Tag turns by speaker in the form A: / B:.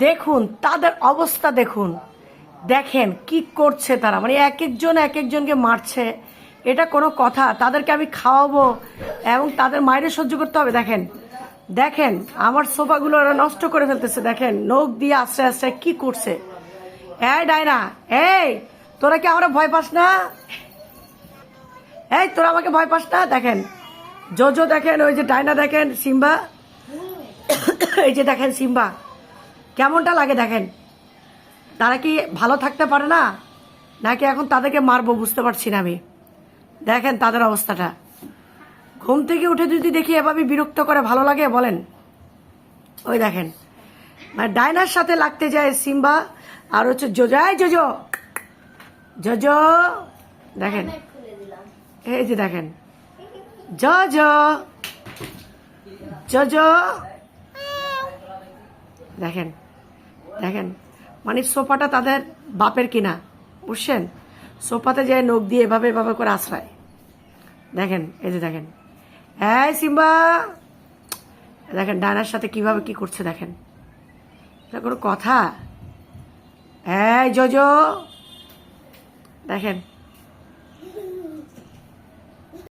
A: দেখুন তাদের অবস্থা, দেখুন দেখেন কি করছে তারা, মানে এক একজনকে মারছে। এটা কোনো কথা? তাদেরকে আমি খাওয়াবো এবং তাদের মায়ের সহ্য করতে হবে? দেখেন দেখেন আমার সোফাগুলো ওরা নষ্ট করে ফেলতেছে। দেখেন নখ দিয়ে আশ্রয় আশ্রয় কি করছে। এই ডায়না, এই তোরা কি আমরা ভয় পাস না? এই তোরা আমাকে ভয় পাস না? দেখেন জোজো, দেখেন ওই যে ডায়না, দেখেন সিম্বা, এই যে দেখেন সিম্বা কেমনটা লাগে। দেখেন তারা কি ভালো থাকতে পারে না, নাকি এখন তাদেরকে মারবো বুঝতে পারছি না আমি। দেখেন তাদের অবস্থাটা। ঘুম থেকে উঠে যদি দেখি এভাবে বিরক্ত করে ভালো লাগে বলেন? ওই দেখেন মানে ডায়নার সাথে লাগতে যায় সিম্বা, আর হচ্ছে জোজো। এই জোজো, জোজো দেখেন, এই যে দেখেন জোজো, জোজো দেখেন দেখেন মানে সোফাটা তাদের বাপের কিনা, বুঝছেন? সোফাতে যায় নখ দিয়ে এভাবে এভাবে করে আশ্রয়। দেখেন এই যে দেখেন, এই সিম্বা দেখেন ডায়নার সাথে কিভাবে কি করছে। দেখেন এটা কোনো কথা? এই জোজো দেখেন।